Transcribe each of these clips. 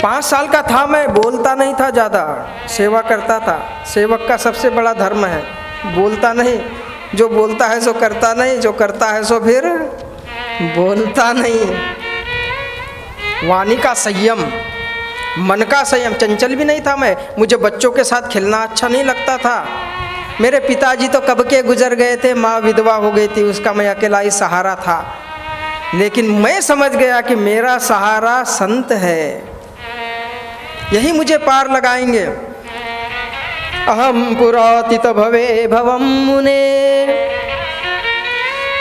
5 साल का था मैं, बोलता नहीं था ज़्यादा, सेवा करता था। सेवक का सबसे बड़ा धर्म है बोलता नहीं, जो बोलता है सो करता नहीं, जो करता है सो फिर बोलता नहीं। वाणी का संयम, मन का संयम। चंचल भी नहीं था मैं, मुझे बच्चों के साथ खेलना अच्छा नहीं लगता था। मेरे पिताजी तो कब के गुजर गए थे, माँ विधवा हो गई थी, उसका मैं अकेला ही सहारा था। लेकिन मैं समझ गया कि मेरा सहारा संत है, यही मुझे पार लगाएंगे। अहम पुरातित भवे भवम मुने,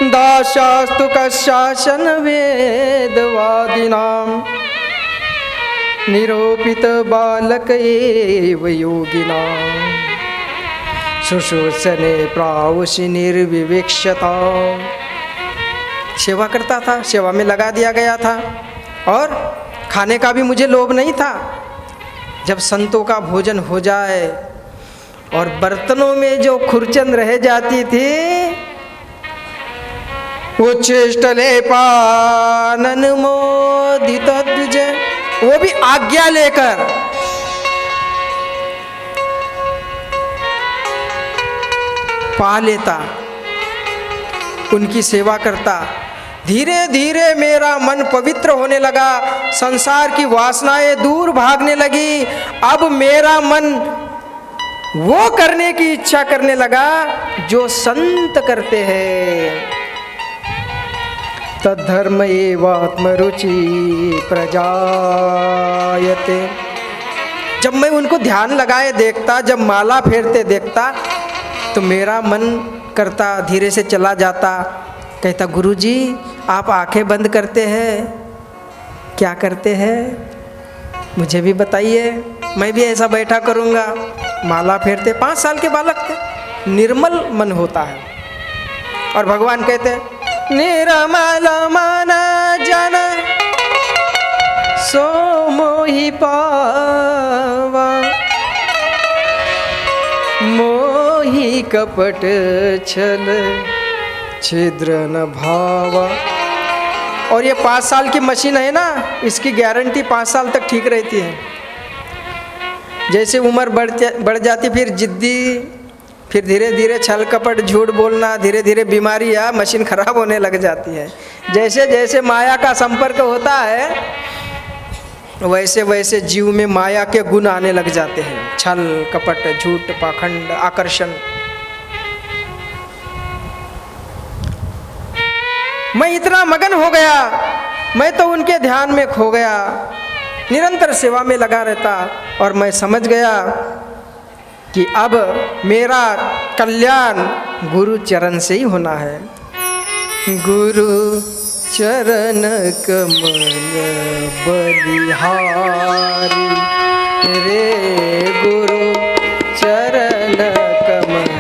दाशास्तु कशासन वेदवादिनाम, निरूपित बालक एव योगिनाम, शुश्रूषणे प्रावुषि निर्विवेक्षता। सेवा करता था, सेवा में लगा दिया गया था, और खाने का भी मुझे लोभ नहीं था। जब संतों का भोजन हो जाए और बर्तनों में जो खुरचन रह जाती थी, उच्छिष्टले पानन मोदित द्विज, वो भी आज्ञा लेकर। पा लेता, उनकी सेवा करता। धीरे धीरे मेरा मन पवित्र होने लगा, संसार की वासनाएं दूर भागने लगी। अब मेरा मन वो करने की इच्छा करने लगा जो संत करते हैं। तद्धर्म एवात्मरुचि प्रजायते। जब मैं उनको ध्यान लगाए देखता, जब माला फेरते देखता, तो मेरा मन करता, धीरे से चला जाता। कहता, गुरुजी आप आंखें बंद करते हैं, क्या करते हैं मुझे भी बताइए, मैं भी ऐसा बैठा करूँगा। माला फेरते, 5 साल के बालक थे, निर्मल मन होता है। और भगवान कहते हैं, निर्मल मन जन सो मोहि पावा, मोहि कपट छल छिद्र न भावा। और ये 5 साल की मशीन है ना, इसकी गारंटी 5 साल तक ठीक रहती है। जैसे उम्र बढ़ जाती, फिर जिद्दी, फिर धीरे धीरे छल कपट झूठ बोलना, धीरे धीरे बीमारियाँ, मशीन खराब होने लग जाती है। जैसे जैसे माया का संपर्क होता है, वैसे वैसे जीव में माया के गुण आने लग जाते हैं। छल कपट झूठ पाखंड आकर्षण। मैं इतना मगन हो गया, मैं तो उनके ध्यान में खो गया, निरंतर सेवा में लगा रहता। और मैं समझ गया कि अब मेरा कल्याण गुरु चरण से ही होना है। गुरु चरण कमल बलिहारी रे, गुरु चरण कमल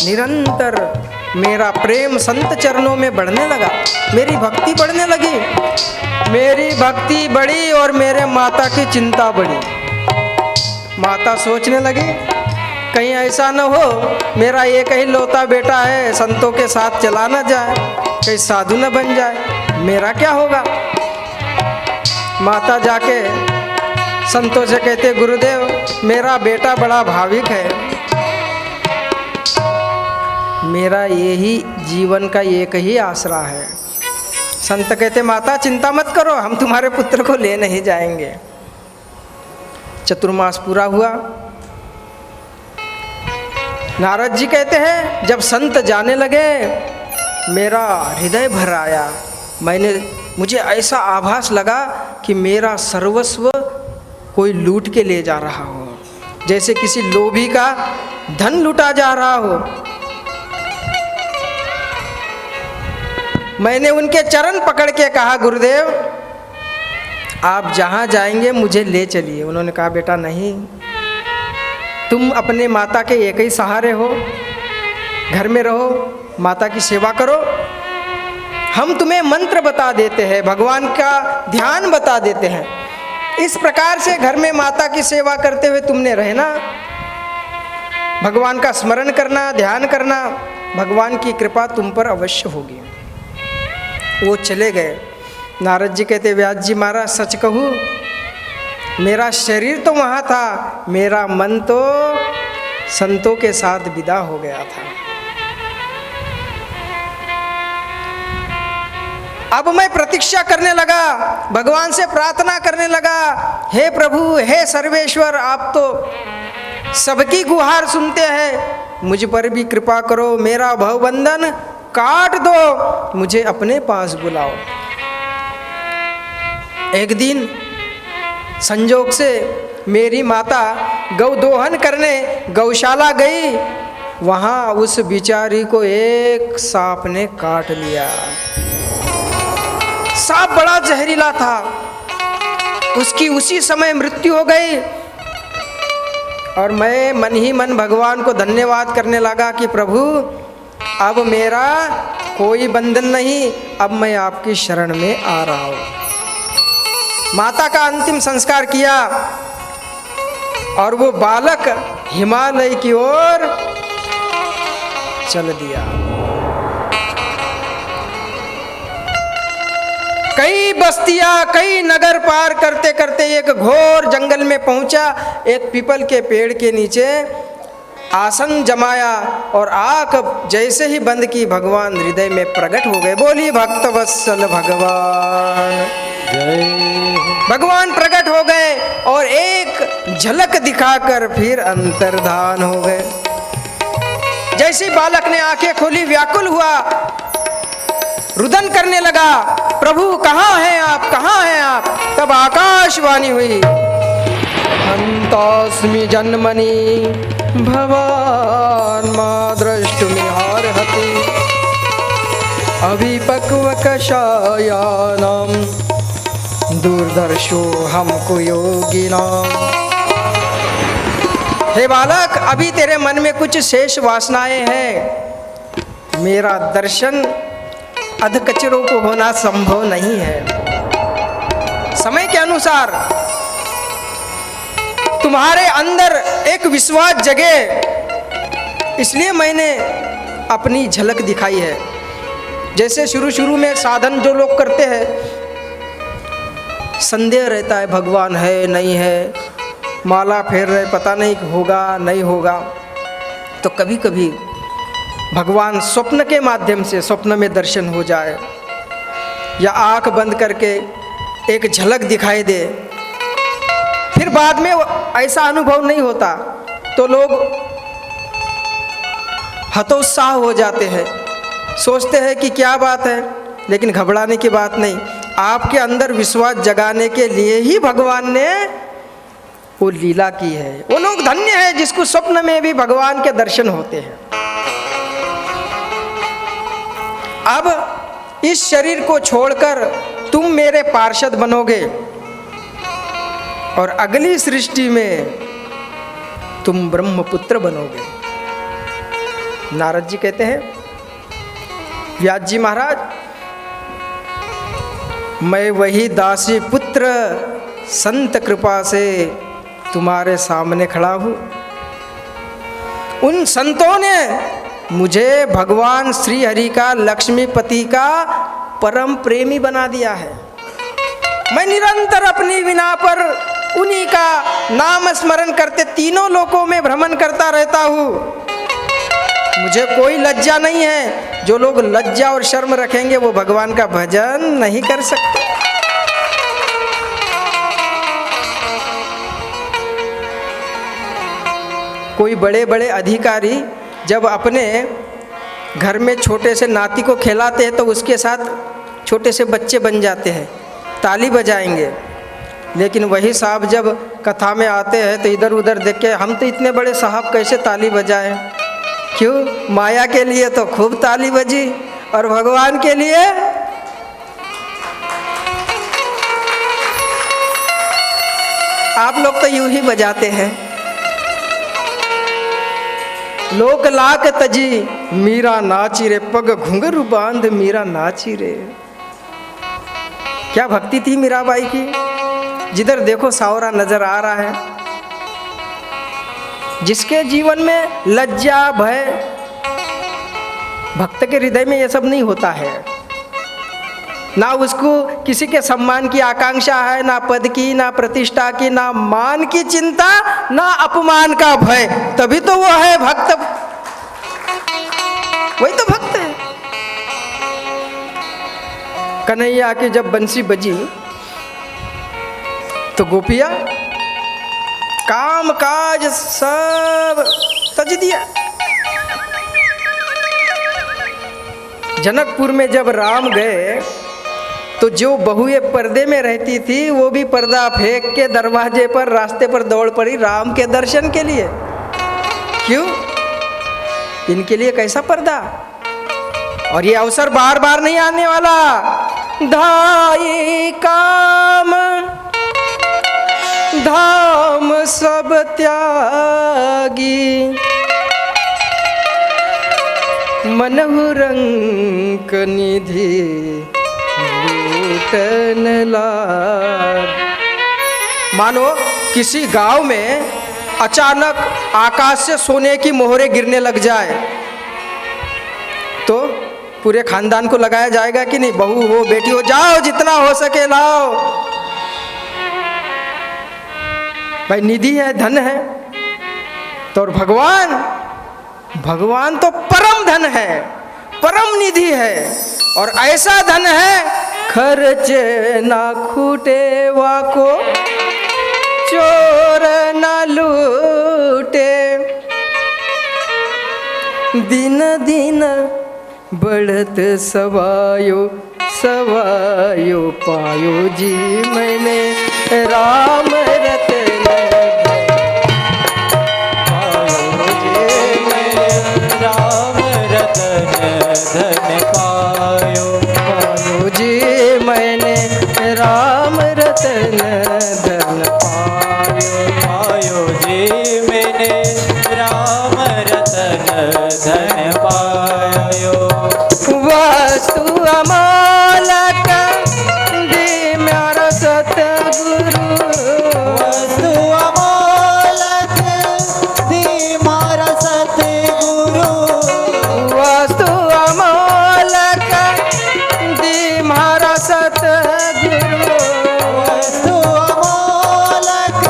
निरंतर मेरा प्रेम संत चरणों में बढ़ने लगा, मेरी भक्ति बढ़ने लगी। मेरी भक्ति बढ़ी और मेरे माता की चिंता बढ़ी। माता सोचने लगी कहीं ऐसा न हो मेरा एक ही लौता बेटा है, संतों के साथ चला न जाए, कहीं साधु न बन जाए, मेरा क्या होगा। माता जाके संतों से कहते, गुरुदेव मेरा बेटा बड़ा भाविक है, मेरा यही जीवन का एक ही आसरा है। संत कहते, माता चिंता मत करो, हम तुम्हारे पुत्र को ले नहीं जाएंगे। चतुर्मास पूरा हुआ। नारद जी कहते हैं, जब संत जाने लगे मेरा हृदय भर आया। मुझे ऐसा आभास लगा कि मेरा सर्वस्व कोई लूट के ले जा रहा हो, जैसे किसी लोभी का धन लूटा जा रहा हो। मैंने उनके चरण पकड़ के कहा, गुरुदेव आप जहाँ जाएंगे मुझे ले चलिए। उन्होंने कहा, बेटा नहीं, तुम अपने माता के एक ही सहारे हो, घर में रहो, माता की सेवा करो। हम तुम्हें मंत्र बता देते हैं, भगवान का ध्यान बता देते हैं। इस प्रकार से घर में माता की सेवा करते हुए तुमने रहना, भगवान का स्मरण करना, ध्यान करना, भगवान की कृपा तुम पर अवश्य होगी। वो चले गए। नारद जी कहते, व्यास जी महाराज सच कहूँ, मेरा शरीर तो वहाँ था, मेरा मन तो संतों के साथ विदा हो गया था। अब मैं प्रतीक्षा करने लगा, भगवान से प्रार्थना करने लगा, हे प्रभु, हे सर्वेश्वर, आप तो सबकी गुहार सुनते हैं, मुझ पर भी कृपा करो, मेरा भवबंधन काट दो, मुझे अपने पास बुलाओ। एक दिन संजोग से मेरी माता गौ दोहन करने गौशाला गई, वहाँ उस बिचारी को एक सांप ने काट लिया। सांप बड़ा जहरीला था, उसकी उसी समय मृत्यु हो गई। और मैं मन ही मन भगवान को धन्यवाद करने लगा कि प्रभु अब मेरा कोई बंधन नहीं, अब मैं आपकी शरण में आ रहा हूँ। माता का अंतिम संस्कार किया और वो बालक हिमालय की ओर चल दिया। कई बस्तियां, कई नगर पार करते करते एक घोर जंगल में पहुंचा। एक पीपल के पेड़ के नीचे आसन जमाया और आंख जैसे ही बंद की, भगवान हृदय में प्रकट हो गए। बोली भक्तवत्सल भगवान जय। भगवान प्रकट हो गए और एक झलक दिखाकर फिर अंतर्धान हो गए। जैसे बालक ने आंखें खोली, व्याकुल हुआ, रुदन करने लगा, प्रभु कहाँ हैं आप, कहाँ हैं आप। तब आकाशवाणी हुई, हंतास्मि जन्मनि भवान मां द्रष्टुमिहार्हति अभिपक्व कषायानां दुर्दर्शो हमको योगिनां। हे बालक, अभी तेरे मन में कुछ शेष वासनाएं हैं, मेरा दर्शन अधकचरों को होना संभव नहीं है। समय के अनुसार तुम्हारे अंदर एक विश्वास जगे, इसलिए मैंने अपनी झलक दिखाई है। जैसे शुरू में साधन जो लोग करते हैं, संदेह रहता है भगवान है नहीं है, माला फेर रहे पता नहीं होगा नहीं होगा, तो कभी कभी भगवान स्वप्न के माध्यम से स्वप्न में दर्शन हो जाए या आंख बंद करके एक झलक दिखाई दे, फिर बाद में ऐसा अनुभव नहीं होता तो लोग हतोत्साह हो जाते हैं, सोचते हैं कि क्या बात है, लेकिन घबराने की बात नहीं। आपके अंदर विश्वास जगाने के लिए ही भगवान ने वो लीला की है। वो लोग धन्य है जिसको स्वप्न में भी भगवान के दर्शन होते हैं। अब इस शरीर को छोड़कर तुम मेरे पार्षद बनोगे और अगली सृष्टि में तुम ब्रह्मपुत्र बनोगे। नारद जी कहते हैं, व्यास जी महाराज, मैं वही दासी पुत्र संत कृपा से तुम्हारे सामने खड़ा हूँ। उन संतों ने मुझे भगवान श्री हरि का, लक्ष्मीपति का परम प्रेमी बना दिया है। मैं निरंतर अपनी विना पर उन्हीं का नाम स्मरण करते तीनों लोकों में भ्रमण करता रहता हूँ। मुझे कोई लज्जा नहीं है। जो लोग लज्जा और शर्म रखेंगे वो भगवान का भजन नहीं कर सकते। कोई बड़े बड़े अधिकारी जब अपने घर में छोटे से नाती को खिलाते हैं तो उसके साथ छोटे से बच्चे बन जाते हैं, ताली बजाएंगे। लेकिन वही साहब जब कथा में आते हैं तो इधर उधर देख के, हम तो इतने बड़े साहब कैसे ताली बजाएं? क्यों? माया के लिए तो खूब ताली बजी, और भगवान के लिए आप लोग तो यूं ही बजाते हैं। लोक लाक तजी मीरा नाची रे, पग घुंघरू बांध मीरा नाची रे। क्या भक्ति थी मीराबाई की! जिधर देखो सावरा नजर आ रहा है। जिसके जीवन में लज्जा भय, भक्त के हृदय में ये सब नहीं होता है। ना उसको किसी के सम्मान की आकांक्षा है, ना पद की, ना प्रतिष्ठा की, ना मान की चिंता, ना अपमान का भय, तभी तो वो है भक्त। वही तो भक्त है। कन्हैया की जब बंसी बजी तो गोपिया काम काज सब तज दिया। जनकपुर में जब राम गए तो जो बहुएं पर्दे में रहती थी वो भी पर्दा फेंक के दरवाजे पर, रास्ते पर दौड़ पड़ी राम के दर्शन के लिए। क्यों? इनके लिए कैसा पर्दा! और ये अवसर बार बार नहीं आने वाला। धाई काम धाम सब त्यागी, मनहु रंक निधि लूटन लाग। मानो किसी गांव में अचानक आकाश से सोने की मोहरें गिरने लग जाए तो पूरे खानदान को लगाया जाएगा कि नहीं? बहू हो, बेटी हो, जाओ जितना हो सके लाओ। भाई निधि है, धन है। तो और भगवान तो परम धन है, परम निधि है। और ऐसा धन है खर्चे ना खूटे वाको, चोर ना लूटे। दिन दिन बढ़त सवायो सवायो पायो जी मैंने राम रतन पायो जी मैंने राम रतन धन पायो। पायो जी मैंने राम रतन धन पायो। पायो जी मैंने राम रतन धन पायो। वस्तु अमोलक दी मेरा सतगुरु। वस्तु अमोलक दी मारा सतगुरु। वस्तु अमोलक दी मारा सतगुरु। वस्तु अमोलक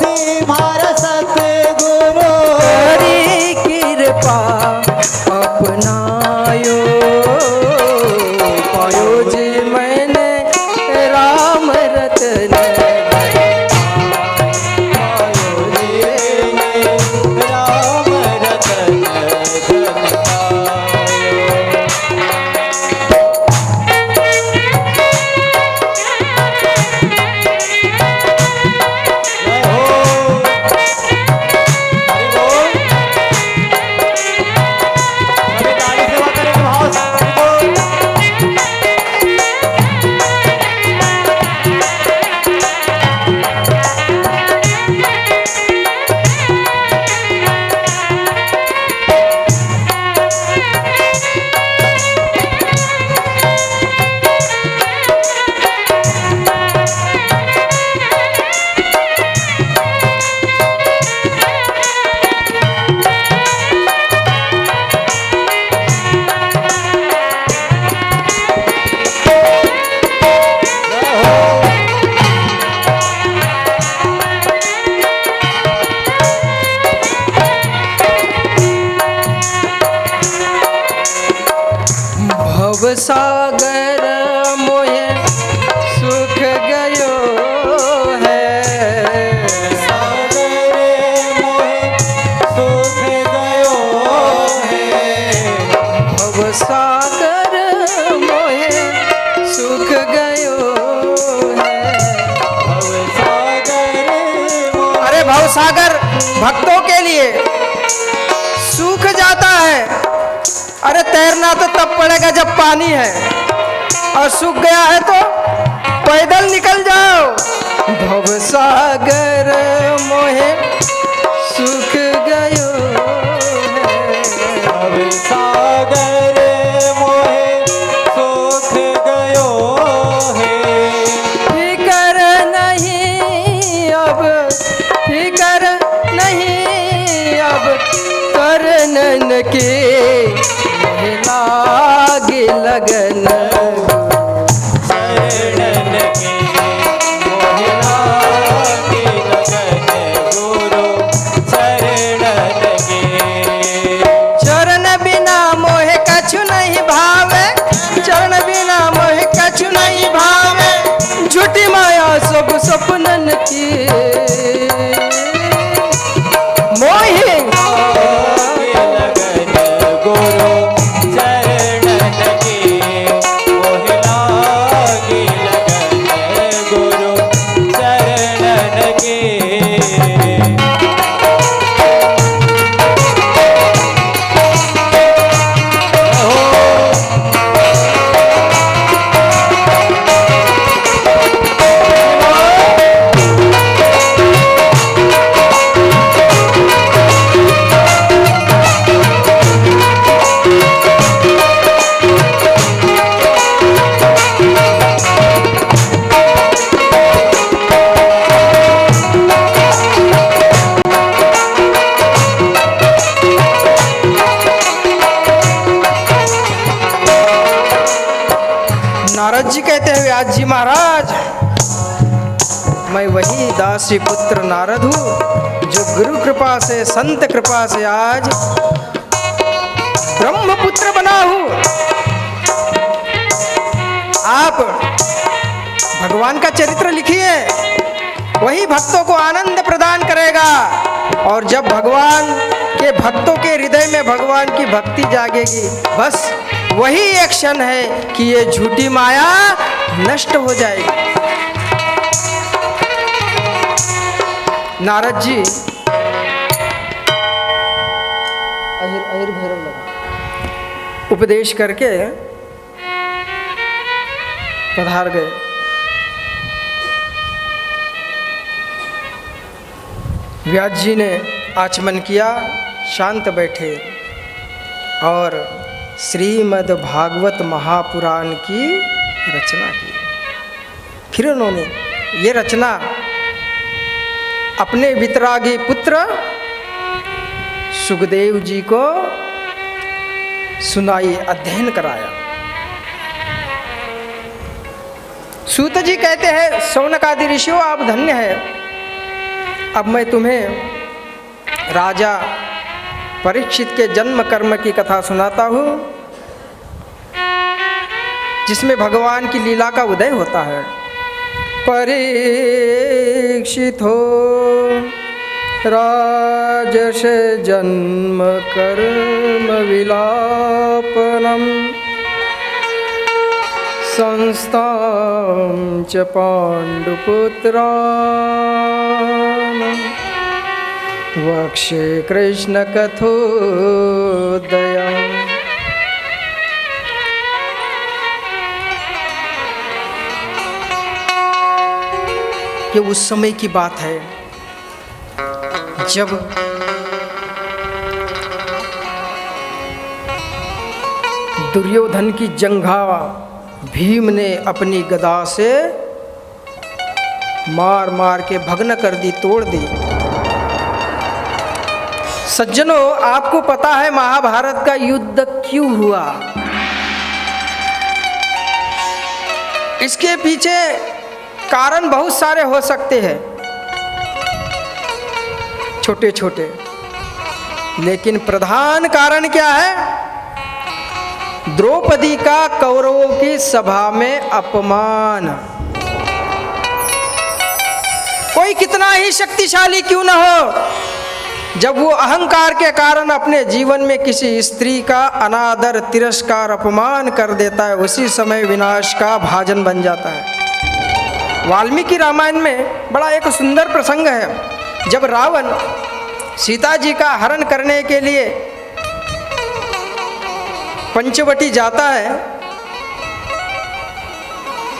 दी मारा सतगुरु। हरि कृपा अपनायो, पायो जी मैंने राम रतन। पायो जी मैंने राम रतन धन पायो। जय हो हरि बोल। भक्तों के लिए सूख जाता है। अरे तैरना तो तब पड़ेगा जब पानी है, और सूख गया है तो पैदल निकल जाओ। भव सागर मोहे सूख गयो है, भव सागर मोहे सूख गयो है। फिकर नहीं अब, फिकर नहीं अब, करनन के लागे लगन। शरणन के मोहि लागे लगन, गुरु शरणन के। चरण बिना मोहे कछु नहीं भावे, चरण बिना मोहे कछु नहीं भावे, झूठी माया सब सपनन की मोहे लागे लगन, गुरु शरणन के मोहि लागे लगन, गुरु शरणन के। नारद जी कहते हैं, व्यास जी महाराज, मैं वही दासी पुत्र नारद हूँ जो गुरु कृपा से, संत कृपा से आज ब्रह्मपुत्र बना हूँ। आप भगवान का चरित्र लिखिए, वही भक्तों को आनंद प्रदान करेगा। और जब भगवान के भक्तों के हृदय में भगवान की भक्ति जागेगी, बस वही एक क्षण है कि ये झूठी माया नष्ट हो जाएगी। नारद जी अहिर भैरव लगा उपदेश करके पधार गए। व्यास जी ने आचमन किया, शांत बैठे और श्रीमद् भागवत महापुराण की रचना की। फिर उन्होंने ये रचना अपने वितरागी पुत्र सुखदेव जी को सुनाई, अध्ययन कराया। सूत जी कहते हैं, शौनकादि ऋषियों आप धन्य है। अब मैं तुम्हें राजा परीक्षित के जन्म कर्म की कथा सुनाता हूँ, जिसमें भगवान की लीला का उदय होता है। परीक्षित हो राजस जन्म कर्म विलापनम, संस्थां च पांडुपुत्रान् वक्षे कृष्ण कथोदयम्। ये उस समय की बात है जब दुर्योधन की जंघा भीम ने अपनी गदा से मार मार के भग्न कर दी, तोड़ दी। सज्जनों, आपको पता है महाभारत का युद्ध क्यों हुआ? इसके पीछे कारण बहुत सारे हो सकते हैं, छोटे छोटे, लेकिन प्रधान कारण क्या है? द्रौपदी का कौरवों की सभा में अपमान। कोई कितना ही शक्तिशाली क्यों न हो, जब वो अहंकार के कारण अपने जीवन में किसी स्त्री का अनादर, तिरस्कार, अपमान कर देता है, उसी समय विनाश का भाजन बन जाता है। वाल्मीकि रामायण में बड़ा एक सुंदर प्रसंग है, जब रावण सीता जी का हरण करने के लिए पंचवटी जाता है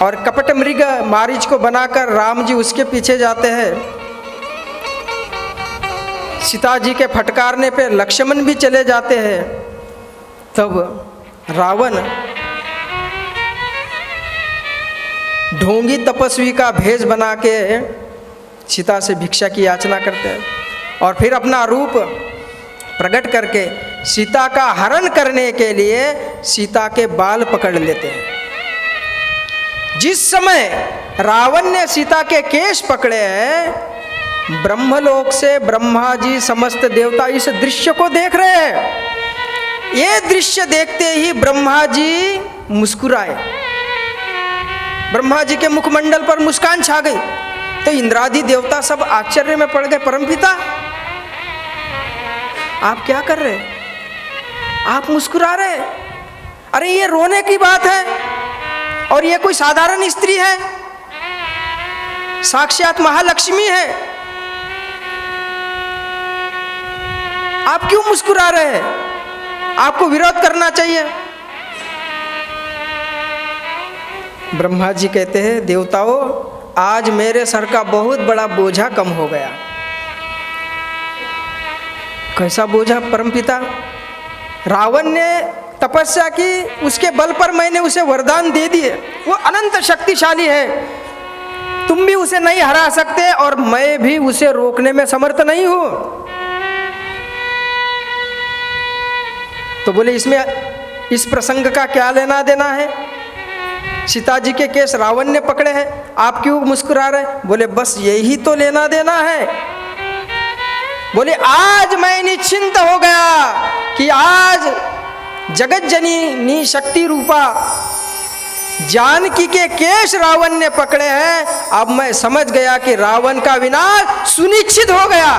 और कपट मृग मारीच को बनाकर राम जी उसके पीछे जाते हैं। सीता जी के फटकारने पे लक्ष्मण भी चले जाते हैं। तब रावण ढोंगी तपस्वी का भेष बना के सीता से भिक्षा की याचना करते हैं और फिर अपना रूप प्रकट करके सीता का हरण करने के लिए सीता के बाल पकड़ लेते हैं। जिस समय रावण ने सीता के केश पकड़े हैं, ब्रह्मलोक से ब्रह्मा जी समस्त देवता इस दृश्य को देख रहे हैं। ये दृश्य देखते ही ब्रह्मा जी मुस्कुराए, ब्रह्मा जी के मुखमंडल पर मुस्कान छा गई। तो इंद्रादि देवता सब आश्चर्य में पड़ गए, परमपिता आप क्या कर रहे हैं, आप मुस्कुरा रहे हैं? अरे ये रोने की बात है और ये कोई साधारण स्त्री है, साक्षात महालक्ष्मी है, आप क्यों मुस्कुरा रहे हैं? आपको विरोध करना चाहिए। ब्रह्मा जी कहते हैं, देवताओं आज मेरे सर का बहुत बड़ा बोझा कम हो गया। कैसा बोझा परमपिता? रावण ने तपस्या की, उसके बल पर मैंने उसे वरदान दे दिए, वो अनंत शक्तिशाली है, तुम भी उसे नहीं हरा सकते और मैं भी उसे रोकने में समर्थ नहीं हूं। तो बोले इसमें इस प्रसंग का क्या लेना देना है? सीता जी के केस रावण ने पकड़े हैं, आप क्यों मुस्कुरा रहे? बोले बस यही तो लेना देना है। बोले आज मैं निश्चिंत हो गया कि आज जगत जननी शक्ति रूपा जानकी के केश रावण ने पकड़े हैं, अब मैं समझ गया कि रावण का विनाश सुनिश्चित हो गया।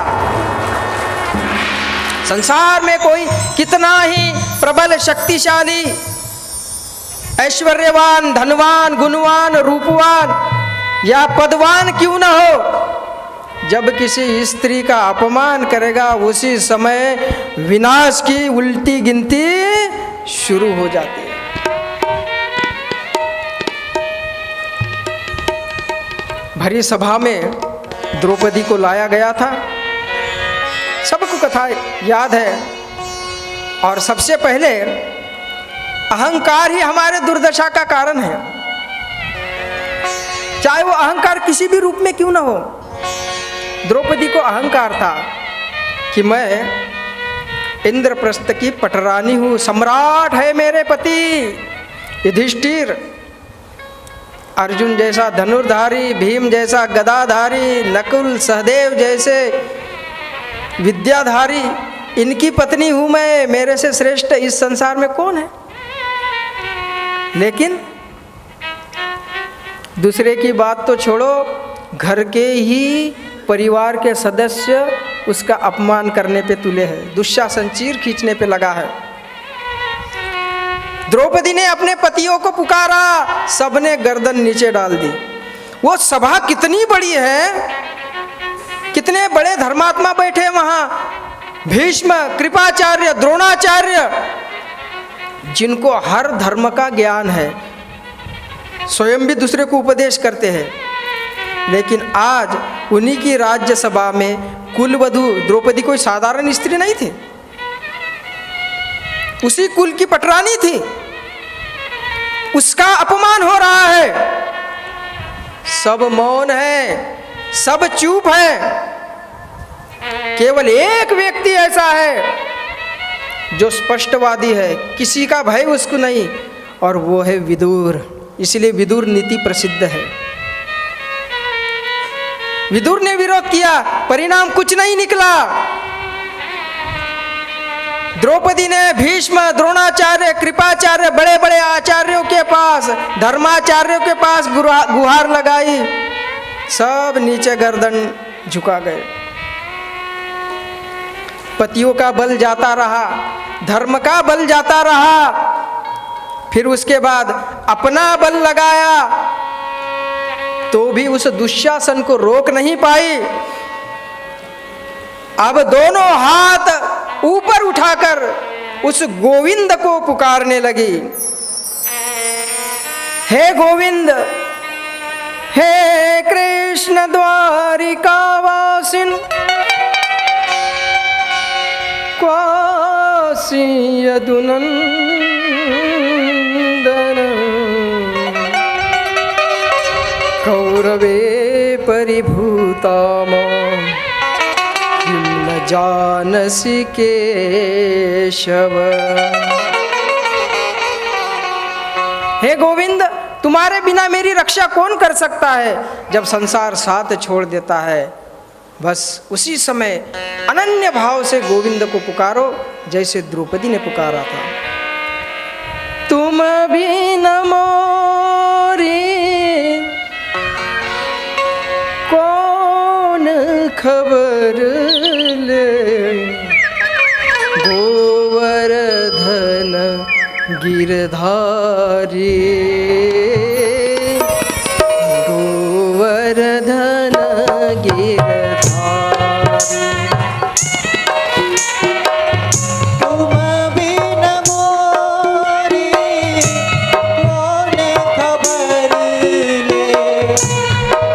संसार में कोई कितना ही प्रबल शक्तिशाली ऐश्वर्यवान धनवान गुणवान रूपवान या पदवान क्यों न हो, जब किसी स्त्री का अपमान करेगा उसी समय विनाश की उल्टी गिनती शुरू हो जाती है। भरी सभा में द्रौपदी को लाया गया था, सबको कथा याद है। और सबसे पहले अहंकार ही हमारे दुर्दशा का कारण है, चाहे वो अहंकार किसी भी रूप में क्यों ना हो। द्रौपदी को अहंकार था कि मैं इंद्रप्रस्थ की पटरानी हूँ, सम्राट है मेरे पति युधिष्ठिर, अर्जुन जैसा धनुर्धारी, भीम जैसा गदाधारी, नकुल सहदेव जैसे विद्याधारी, इनकी पत्नी हूँ मैं, मेरे से श्रेष्ठ इस संसार में कौन है। लेकिन दूसरे की बात तो छोड़ो, घर के ही परिवार के सदस्य उसका अपमान करने पे तुले हैं, दुशासन चीर खींचने पे लगा है। द्रौपदी ने अपने पतियों को पुकारा, सबने गर्दन नीचे डाल दी। वो सभा कितनी बड़ी है, कितने बड़े धर्मात्मा बैठे वहां, भीष्म, कृपाचार्य, द्रोणाचार्य, जिनको हर धर्म का ज्ञान है, स्वयं भी दूसरे को उपदेश करते हैं। लेकिन आज उन्हीं की राज्यसभा में कुलवधु द्रौपदी कोई साधारण स्त्री नहीं थी, उसी कुल की पटरानी थी, उसका अपमान हो रहा है। सब मौन है, सब चुप है, केवल एक व्यक्ति ऐसा है जो स्पष्टवादी है, किसी का भय उसको नहीं, और वो है विदुर। इसलिए विदुर नीति प्रसिद्ध है। विदुर ने विरोध किया, परिणाम कुछ नहीं निकला। द्रौपदी ने भीष्म, द्रोणाचार्य, कृपाचार्य, बड़े बड़े आचार्यों के पास, धर्माचार्यों के पास गुहार लगाई, सब नीचे गर्दन झुका गए। पतियों का बल जाता रहा, धर्म का बल जाता रहा, फिर उसके बाद अपना बल लगाया तो भी उस दुशासन को रोक नहीं पाई। अब दोनों हाथ ऊपर उठाकर उस गोविंद को पुकारने लगी। हे गोविंद, हे कृष्ण द्वारिकावासिन, क्वासी यदुनंदन, कौरवे परिभूताम किं न जानसि केशव। हे गोविंद, तुम्हारे बिना मेरी रक्षा कौन कर सकता है जब संसार साथ छोड़ देता है। बस उसी समय अनन्य भाव से गोविंद को पुकारो जैसे द्रौपदी ने पुकारा था। तुम भी न मोरी कौन खबर ले, गोवर्धन गिरधारी, गोवर्धन गिरधारी। तुम बिन मोरी कौन खबर ले,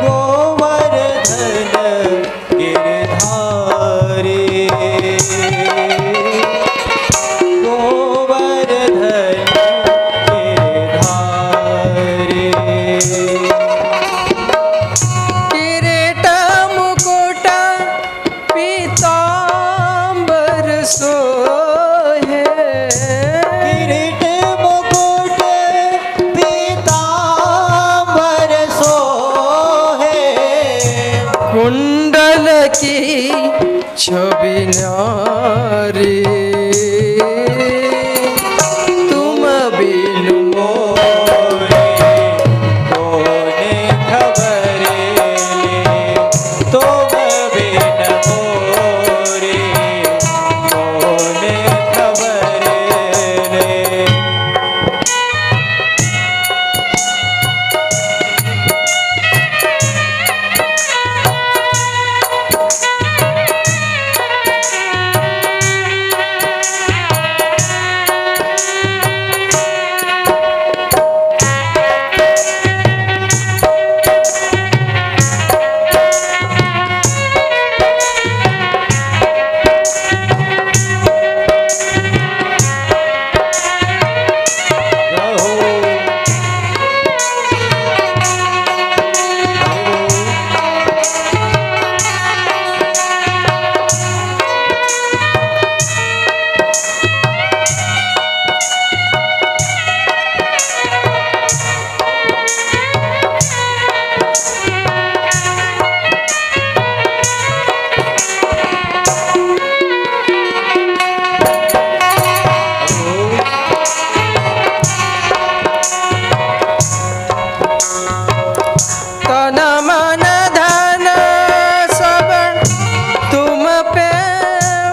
गोवर्धन गिरधारी, गोवर्धन गिरधारी। किरीट मुकुट पीतांबर सोहे, किरीट मुकुट पीतांबर सोहे, कुंडल की छवि न्यारी। तुम बिनु मोरे कौन खबर ले, तुम बिन मोरे कौन खबर ले। तन मन धन सब तुम पे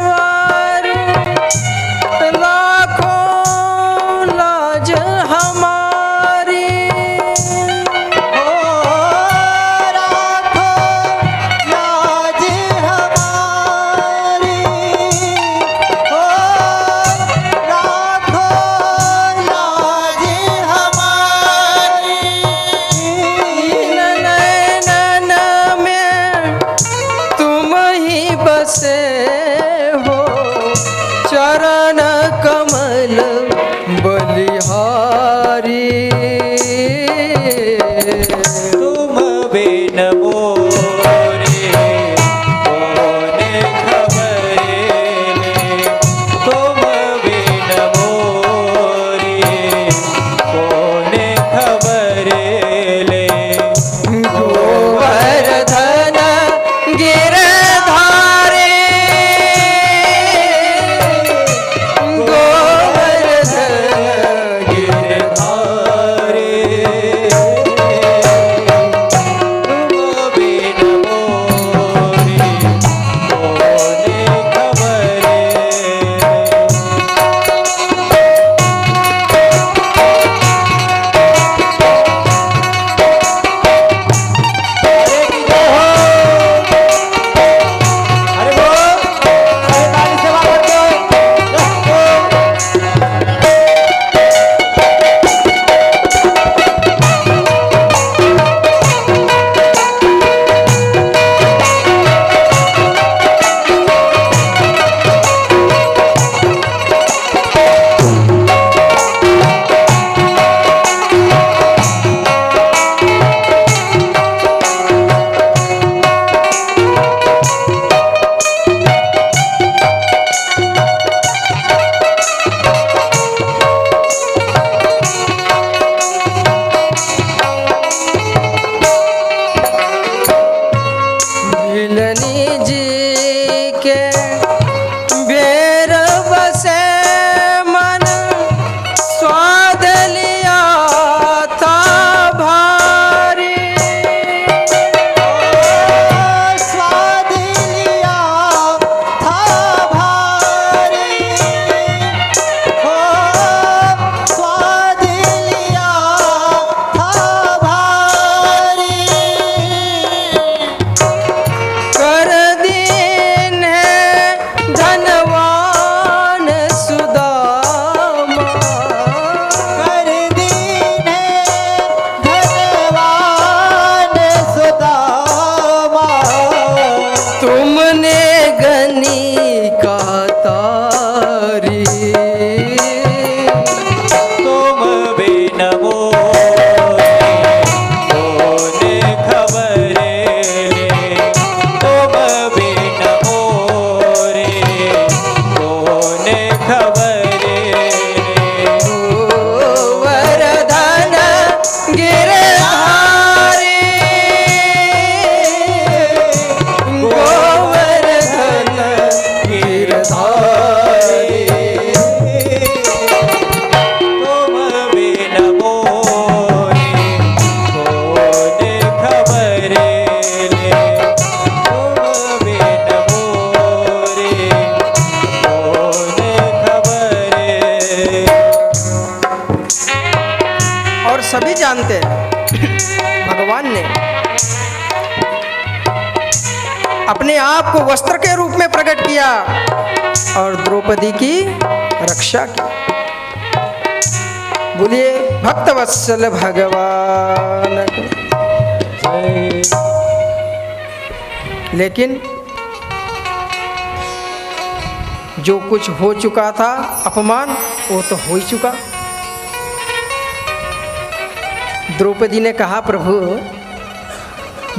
वारू, लाखों लाज हमारी। हो राखो लाज हमारी, हो राखो लाज हमारी। नैनन में तुम ही बसे हो, चरण कमल बलिहारी। तुम बिन मोरे कौन खबर ले, तुम बिन मोरे कौन खबर ले। गोवर्धन गिरधारी, गोवर्धन खबरे गोवर्धन गिरधारी गोवर्धन गिरधारी तुम बिन मोरे कौन खबरे तुम बिन मोरे कौन खबरे। और सभी जानते हैं भगवान ने अपने आप को वस्त्र के रूप में प्रकट किया और द्रौपदी की रक्षा की। बोलिए भक्तवत्सल भगवान की। लेकिन जो कुछ हो चुका था अपमान वो तो हो ही चुका। द्रौपदी ने कहा प्रभु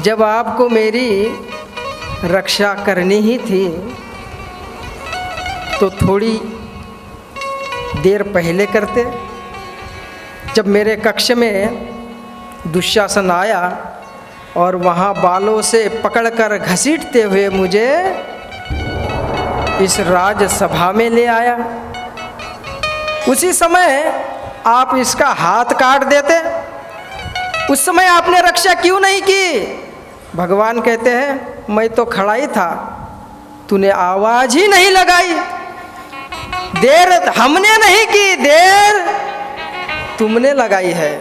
जब आपको मेरी रक्षा करनी ही थी तो थोड़ी देर पहले करते। जब मेरे कक्ष में दुशासन आया और वहाँ बालों से पकड़कर घसीटते हुए मुझे इस राजसभा में ले आया, उसी समय आप इसका हाथ काट देते। उस समय आपने रक्षा क्यों नहीं की? भगवान कहते हैं मैं तो खड़ा ही था, तूने आवाज ही नहीं लगाई। देर हमने नहीं की, देर तुमने लगाई है।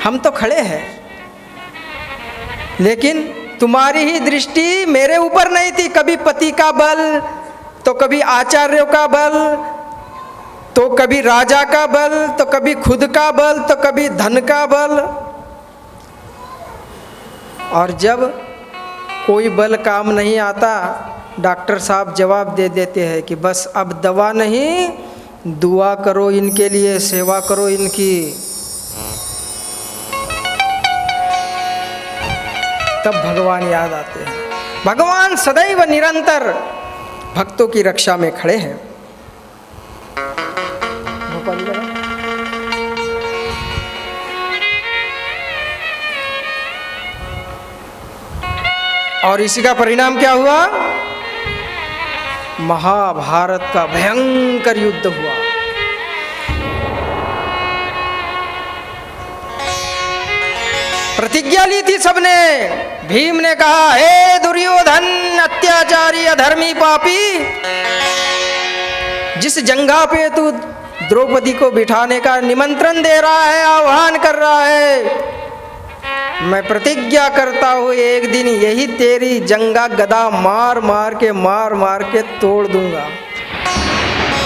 हम तो खड़े हैं, लेकिन तुम्हारी ही दृष्टि मेरे ऊपर नहीं थी। कभी पति का बल, तो कभी आचार्यों का बल, तो कभी राजा का बल, तो कभी खुद का बल, तो कभी धन का बल। और जब कोई बल काम नहीं आता, डॉक्टर साहब जवाब दे देते हैं कि बस अब दवा नहीं, दुआ करो इनके लिए, सेवा करो इनकी। तब भगवान याद आते हैं। भगवान सदैव निरंतर भक्तों की रक्षा में खड़े हैं। और इसी का परिणाम क्या हुआ? महाभारत का भयंकर युद्ध हुआ। प्रतिज्ञा ली थी सबने। भीम ने कहा, हे दुर्योधन अत्याचारी अधर्मी पापी, जिस जंगा पे तू द्रौपदी को बिठाने का निमंत्रण दे रहा है, आह्वान कर रहा है, मैं प्रतिज्ञा करता हूँ एक दिन यही तेरी जंगा गदा मार मार के तोड़ दूंगा।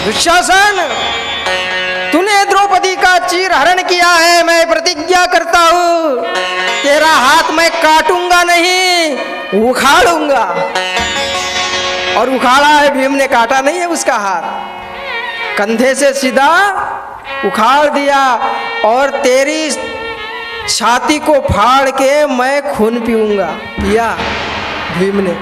दुशासन, तूने द्रौपदी का चीर हरण किया है, मैं प्रतिज्ञा करता हूँ तेरा हाथ मैं काटूंगा नहीं, उखाड़ूंगा। और उखाड़ा है, भीम ने काटा नहीं है उसका हाथ, कंधे से सीधा उखाड़ दिया और तेरी छाती को फाड़ के मैं खून पीऊंगा। पिया भीम ने।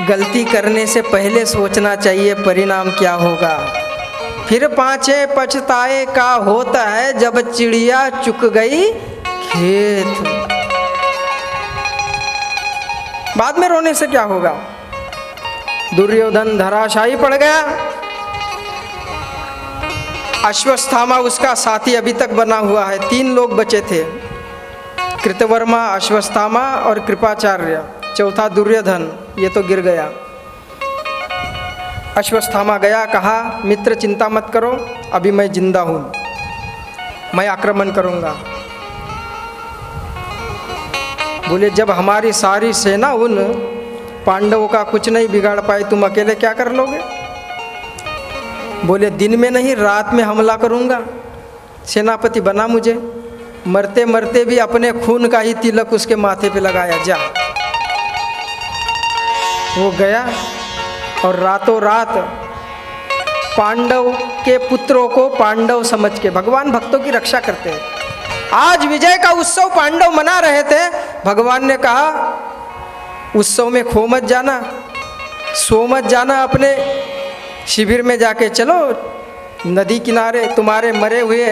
गलती करने से पहले सोचना चाहिए परिणाम क्या होगा। फिर पाछे पछताए का होता है जब चिड़िया चुक गई खेत। बाद में रोने से क्या होगा। दुर्योधन धराशायी पड़ गया। अश्वत्थामा उसका साथी अभी तक बना हुआ है। 3 लोग बचे थे, कृतवर्मा, अश्वत्थामा और कृपाचार्य। चौथा दुर्योधन, ये तो गिर गया। अश्वत्थामा गया, कहा मित्र चिंता मत करो, अभी मैं जिंदा हूँ, मैं आक्रमण करूँगा। बोले जब हमारी सारी सेना उन पांडवों का कुछ नहीं बिगाड़ पाई, तुम अकेले क्या कर लोगे। बोले दिन में नहीं रात में हमला करूँगा, सेनापति बना मुझे। मरते मरते भी अपने खून का ही तिलक उसके माथे पे लगाया। जा, वो गया और रातों रात पांडव के पुत्रों को पांडव समझ के, भगवान भक्तों की रक्षा करते हैं। आज विजय का उत्सव पांडव मना रहे थे। भगवान ने कहा उत्सव में खो मत जाना, सो मत जाना, अपने शिविर में जाके चलो नदी किनारे तुम्हारे मरे हुए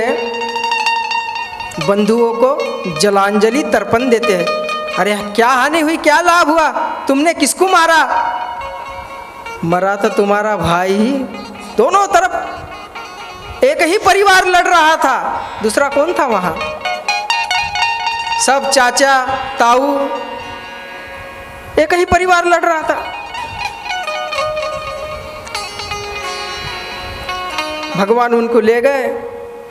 बंधुओं को जलांजलि तर्पण देते हैं। अरे क्या हानि हुई, क्या लाभ हुआ, तुमने किसको मारा? मरा तो तुम्हारा भाई ही। दोनों तरफ एक ही परिवार लड़ रहा था, दूसरा कौन था वहां? सब चाचा ताऊ, एक ही परिवार लड़ रहा था। भगवान उनको ले गए।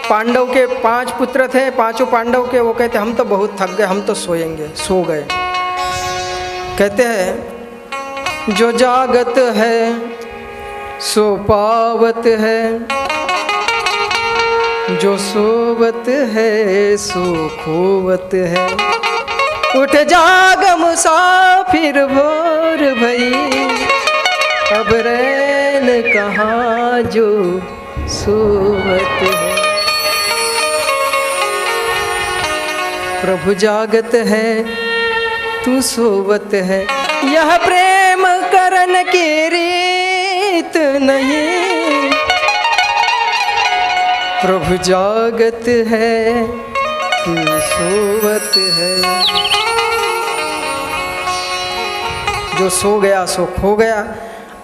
पांडव के 5 पुत्र थे, पांचों पांडव के। वो कहते हम तो बहुत थक गए, हम तो सोएंगे। सो गए। कहते हैं जो जागत है सो पावत है, जो सोवत है सो खोवत है। उठ जाग मुसाफिर भोर भई, अब रैन कहाँ जो सोवत है। प्रभु जागत है तू सोवत है, यह प्रेम करन की रीत नहीं। प्रभु जागत है तू सोवत है। जो सो गया सो खो गया।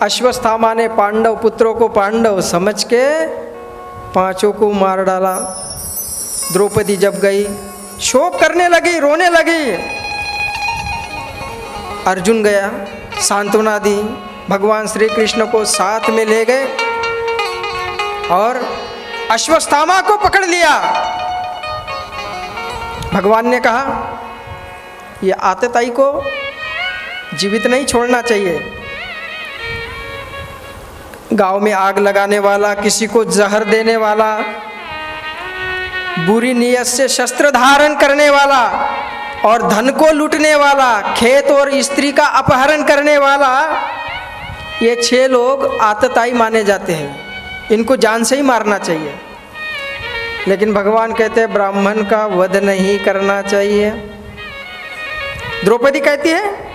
अश्वत्थामा ने पांडव पुत्रों को पांडव समझ के 5 को मार डाला। द्रौपदी जब गई, शोक करने लगी, रोने लगी। अर्जुन गया, सांत्वना दी। भगवान श्री कृष्ण को साथ में ले गए और अश्वत्थामा को पकड़ लिया। भगवान ने कहा ये आतताई को जीवित नहीं छोड़ना चाहिए। गांव में आग लगाने वाला, किसी को जहर देने वाला, बुरी नीयत से शस्त्र धारण करने वाला और धन को लूटने वाला, खेत और स्त्री का अपहरण करने वाला, ये 6 लोग आतताई माने जाते हैं। इनको जान से ही मारना चाहिए। लेकिन भगवान कहते हैं ब्राह्मण का वध नहीं करना चाहिए। द्रौपदी कहती है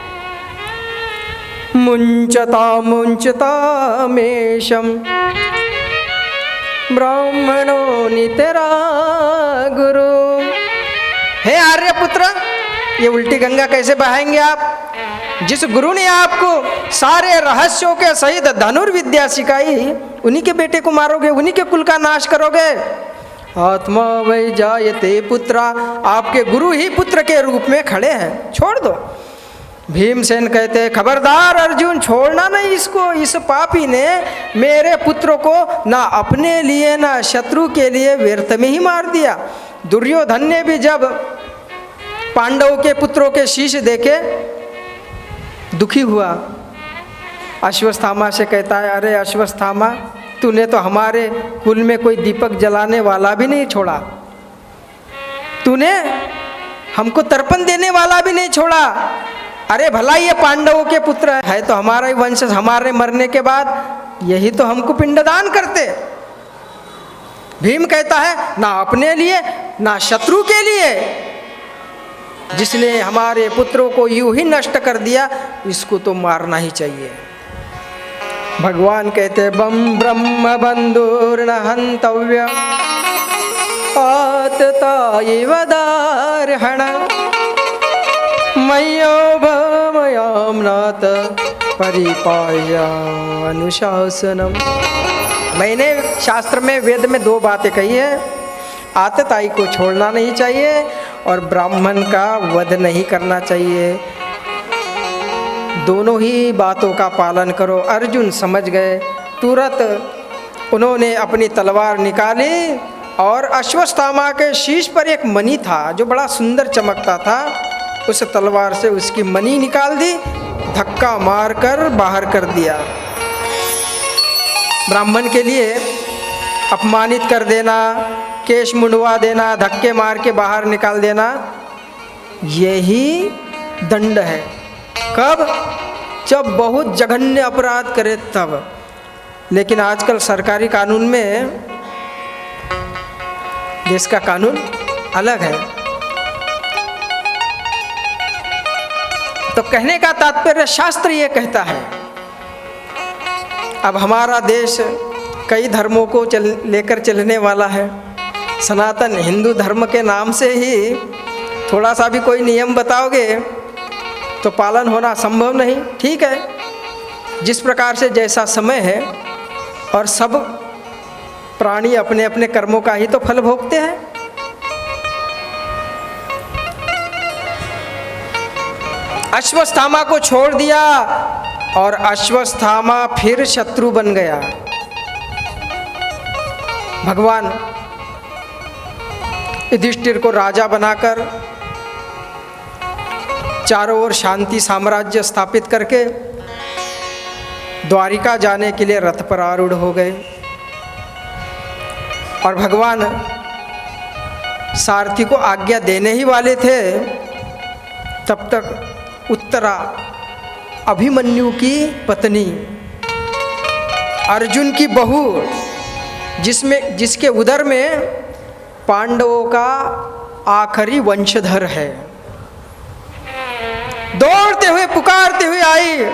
मुंचता मुंचता मेषम ब्राह्मणो नितरा गुरु। हे आर्यपुत्र, ये उल्टी गंगा कैसे बहाएंगे आप? जिस गुरु ने आपको सारे रहस्यों के सहित धनुर्विद्या सिखाई, उन्हीं के बेटे को मारोगे, उन्हीं के कुल का नाश करोगे। आत्मा वै जायते पुत्रा, आपके गुरु ही पुत्र के रूप में खड़े हैं, छोड़ दो। भीमसेन कहते हैं खबरदार अर्जुन, छोड़ना नहीं इसको। इस पापी ने मेरे पुत्र को ना अपने लिए ना शत्रु के लिए व्यर्थ में ही मार दिया। दुर्योधन ने भी जब पांडवों के पुत्रों के शीश देखे दुखी हुआ। अश्वत्थामा से कहता है अरे अश्वत्थामा, तूने तो हमारे कुल में कोई दीपक जलाने वाला भी नहीं छोड़ा, तूने हमको तर्पण देने वाला भी नहीं छोड़ा। अरे भला ये पांडवों के पुत्र है तो हमारा ही वंशज, हमारे मरने के बाद यही तो हमको पिंडदान करते। भीम कहता है ना अपने लिए ना शत्रु के लिए, जिसने हमारे पुत्रों को यूं ही नष्ट कर दिया, इसको तो मारना ही चाहिए। भगवान कहते बम ब्रह्म बंधुर्न हंतव्य आततायैव दार्हण मय्यो भमयाम्नाथ परिपाह्य अनुशासनम। मैंने शास्त्र में वेद में 2 बातें कही है, आतताई को छोड़ना नहीं चाहिए और ब्राह्मण का वध नहीं करना चाहिए। दोनों ही बातों का पालन करो। अर्जुन समझ गए, तुरंत उन्होंने अपनी तलवार निकाली और अश्वत्थामा के शीश पर एक मणि था जो बड़ा सुंदर चमकता था, उस तलवार से उसकी मणि निकाल दी, धक्का मारकर बाहर कर दिया। ब्राह्मण के लिए अपमानित कर देना, केश मुंडवा देना, धक्के मार के बाहर निकाल देना, यही दंड है। कब? जब बहुत जघन्य अपराध करे तब। लेकिन आजकल सरकारी कानून में, देश का कानून अलग है। तो कहने का तात्पर्य शास्त्र ये कहता है। अब हमारा देश कई धर्मों को लेकर चलने वाला है। सनातन हिंदू धर्म के नाम से ही थोड़ा सा भी कोई नियम बताओगे तो पालन होना संभव नहीं। ठीक है, जिस प्रकार से जैसा समय है और सब प्राणी अपने अपने कर्मों का ही तो फल भोगते हैं। अश्वत्थामा को छोड़ दिया और अश्वत्थामा फिर शत्रु बन गया। भगवान युधिष्ठिर को राजा बनाकर चारों ओर शांति साम्राज्य स्थापित करके द्वारिका जाने के लिए रथ पर आरूढ़ हो गए। और भगवान सारथी को आज्ञा देने ही वाले थे, तब तक उत्तरा अभिमन्यु की पत्नी, अर्जुन की बहू, जिसके उदर में पांडवों का आखिरी वंशधर है, दौड़ते हुए पुकारते हुए आई।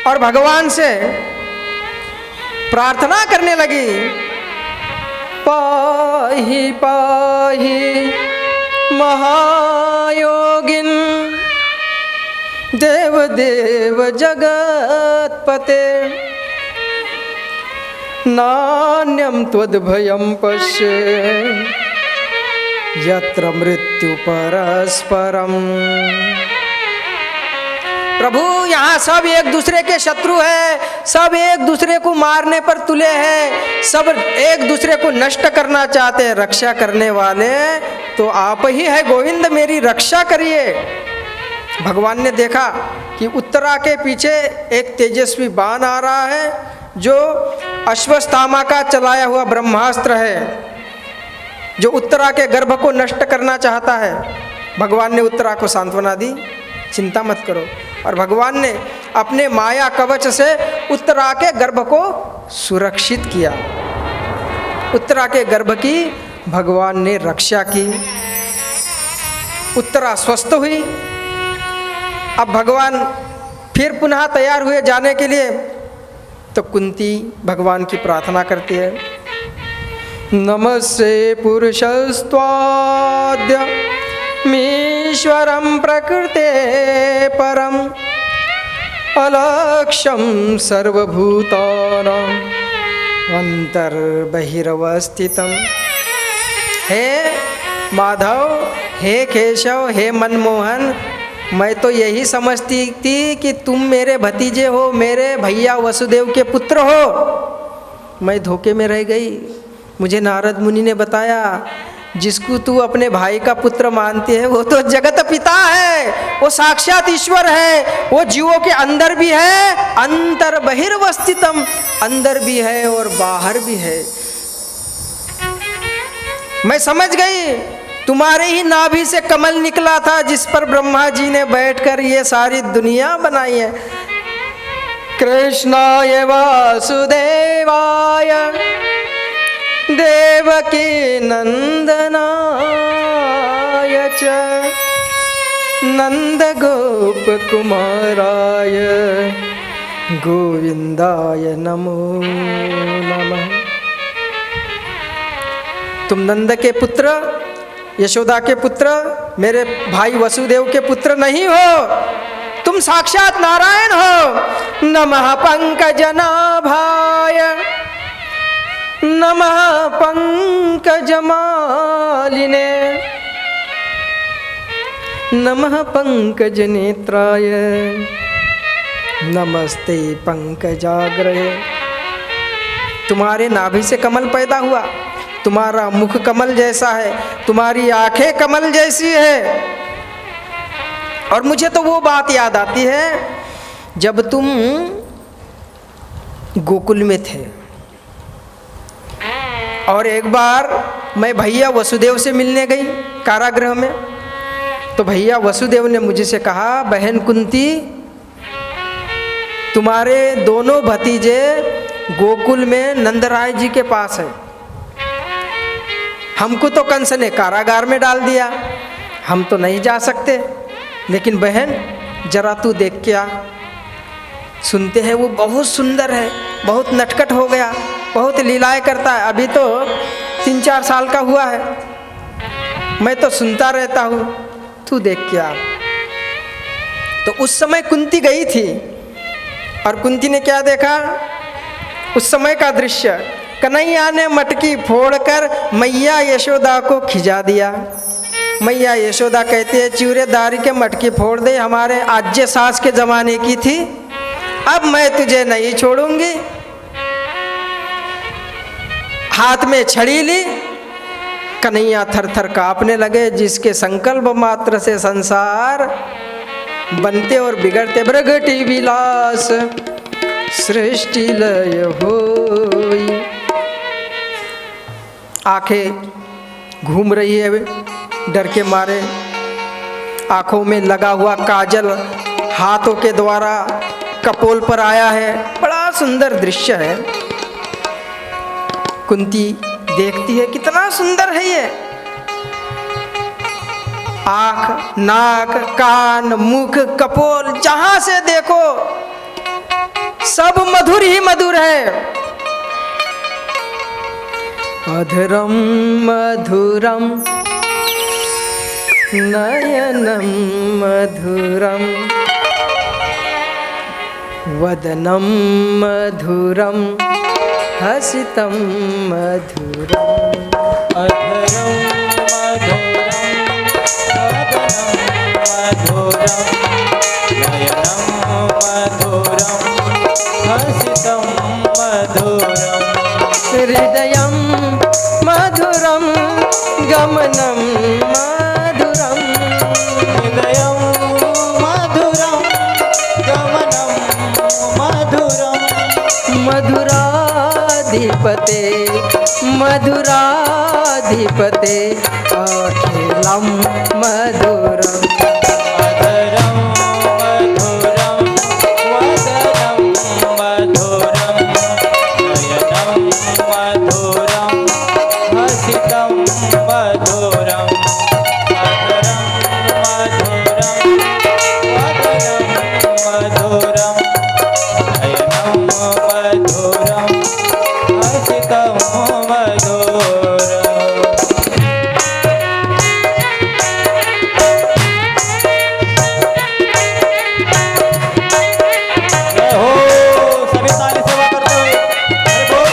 और भगवान से प्रार्थना करने लगी, पाहि पाहि महायोगिन देव देव जगत्पते, नान्यं त्वद्भयं पश्य यत्र मृत्यु परस्परम। प्रभु, यहाँ सब एक दूसरे के शत्रु है, सब एक दूसरे को मारने पर तुले हैं, सब एक दूसरे को नष्ट करना चाहते हैं। रक्षा करने वाले तो आप ही है गोविंद, मेरी रक्षा करिए। भगवान ने देखा कि उत्तरा के पीछे एक तेजस्वी बाण आ रहा है, जो अश्वत्थामा का चलाया हुआ ब्रह्मास्त्र है, जो उत्तरा के गर्भ को नष्ट करना चाहता है। भगवान ने उत्तरा को सांत्वना दी, चिंता मत करो। और भगवान ने अपने माया कवच से उत्तरा के गर्भ को सुरक्षित किया। उत्तरा के गर्भ की भगवान ने रक्षा की, उत्तरा स्वस्थ हुई। अब भगवान फिर पुनः तैयार हुए जाने के लिए, तो कुंती भगवान की प्रार्थना करती है, नमस्ते पुरुषस्त्वाद्य मीश्वरं प्रकृते परम अलक्ष्यं सर्वभूतानां अंतर्बहिरवस्थितम्। हे माधव, हे केशव, हे मनमोहन, मैं तो यही समझती थी कि तुम मेरे भतीजे हो, मेरे भैया वसुदेव के पुत्र हो। मैं धोखे में रह गई। मुझे नारद मुनि ने बताया, जिसको तू अपने भाई का पुत्र मानती है वो तो जगत पिता है, वो साक्षात ईश्वर है, वो जीवों के अंदर भी है, अंतर बहिर्वस्थितम, अंदर भी है और बाहर भी है। मैं समझ गई, तुम्हारे ही नाभि से कमल निकला था, जिस पर ब्रह्मा जी ने बैठकर ये सारी दुनिया बनाई है। कृष्णाय वासुदेवाय देवकी नंदनाय च नंद गोप कुमाराय गोविंदाय नमो नमः। तुम नंद के पुत्र, यशोदा के पुत्र, मेरे भाई वसुदेव के पुत्र नहीं हो, तुम साक्षात नारायण हो। नमः पंकजनाभाय नमः पंकजमालिने नमः पंकजनेत्राय नमस्ते पंकजाग्रहे। तुम्हारे नाभि से कमल पैदा हुआ, तुम्हारा मुख कमल जैसा है, तुम्हारी आंखें कमल जैसी है। और मुझे तो वो बात याद आती है जब तुम गोकुल में थे, और एक बार मैं भैया वसुदेव से मिलने गई कारागृह में, तो भैया वसुदेव ने मुझसे कहा, बहन कुंती, तुम्हारे दोनों भतीजे गोकुल में नंदराय जी के पास है। हमको तो कंस ने कारागार में डाल दिया, हम तो नहीं जा सकते, लेकिन बहन जरा तू देख के आ। सुनते हैं वो बहुत सुंदर है, बहुत नटखट हो गया, बहुत लीलाएं करता है, अभी तो 3-4 साल का हुआ है, मैं तो सुनता रहता हूँ, तू देख के आ। तो उस समय कुंती गई थी और कुंती ने क्या देखा, उस समय का दृश्य, कन्हैया ने मटकी फोड़कर मैया यशोदा को खिजा दिया। मैया यशोदा कहती है चूरेदारी के मटकी फोड़ दे, हमारे आज्य सास के जमाने की थी, अब मैं तुझे नहीं छोड़ूंगी। हाथ में छड़ी ली, कन्हैया थर थर कांपने लगे, जिसके संकल्प मात्र से संसार बनते और बिगड़ते। प्रगति विलास सृष्टि लय होई। आंखें घूम रही है डर के मारे, आंखों में लगा हुआ काजल हाथों के द्वारा कपोल पर आया है, बड़ा सुंदर दृश्य है। कुंती देखती है कितना सुंदर है ये, आंख, नाक, कान, मुख, कपोल, जहां से देखो सब मधुर ही मधुर है। अधरम मधुरम नयनम मधुरम वदनम मधुरम हसितम मधुरम। अधरं मधुरं वदनं मधुरं नयनं मधुरं हसितं मधुरम्। हृदयं मधुरं गमनं मधुरं। हृदयं मधुरं गमनं मधुरम्। मधुराधिपते मधुराधिपते अखिलं मधुरम्। अधरं मधुरं वदनं मधुरं नयनं मधुरं हसितं मधुरम्। अधरं मधुरं वदनं मधुरं नयनं मधुरं हसितं मधुरम्। जय हो, सभी ताली सेवा करते हुए हरि बोल।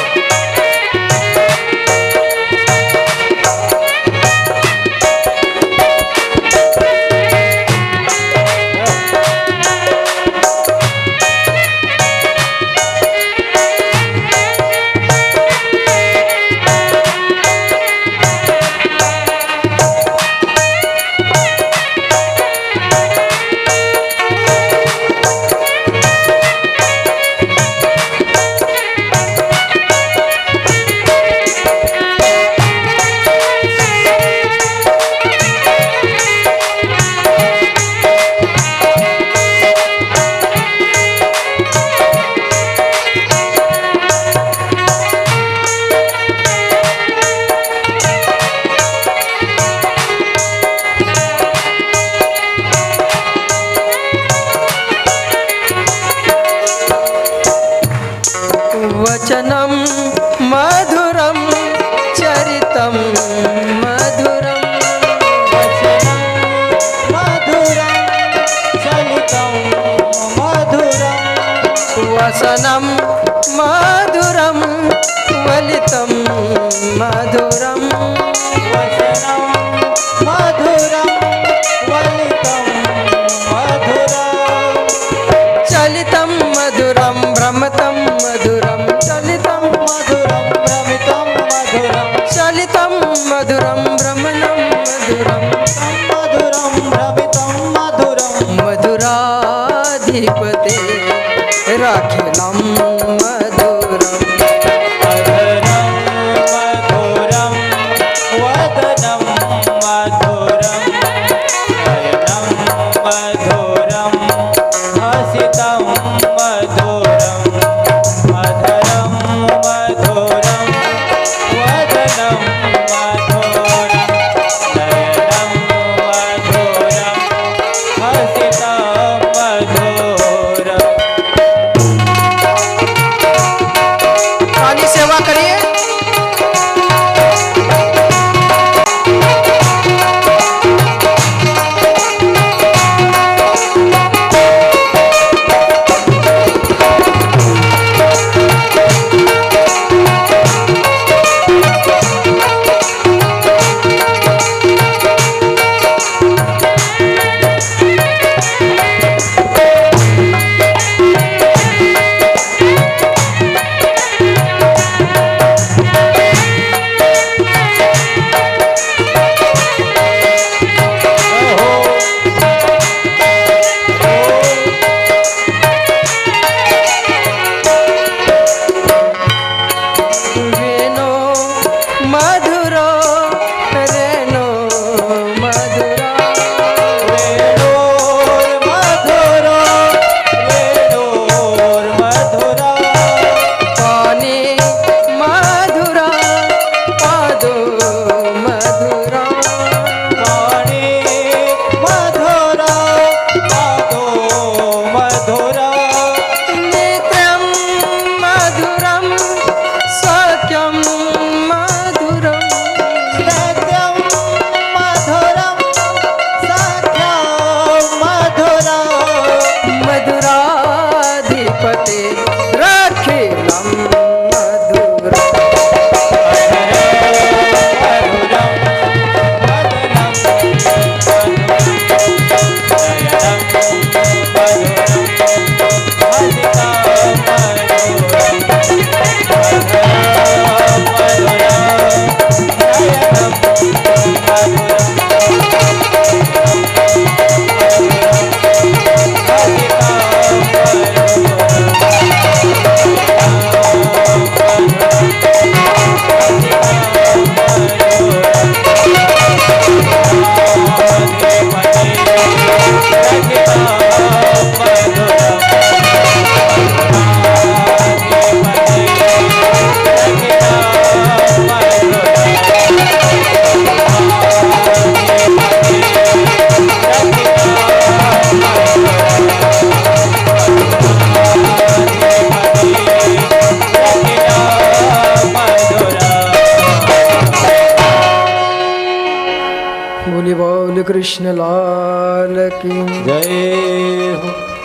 वचनं मधुरं चरितं मधुरं। वचनं मधुरं चलितं मधुरम्। वसनं मधुरं वलितं मधुरं। वचनं मधुरं वलितं मधुरम्। चलितं मधुरं भ्रमतं मधुरं चलितं मधुरं भ्रमितं मधुरं। चलितं मधुरं भ्रमणं मधुरं। मधुरं भ्रमितं मधुरम्। मधुराधिपते राखिलं मधुरम्। अधरं मधुरं वदनं मधुरं नयनं मधुरं हसितं मधुरम्। अधरं बोली बोल कृष्ण लाल की। जय हो।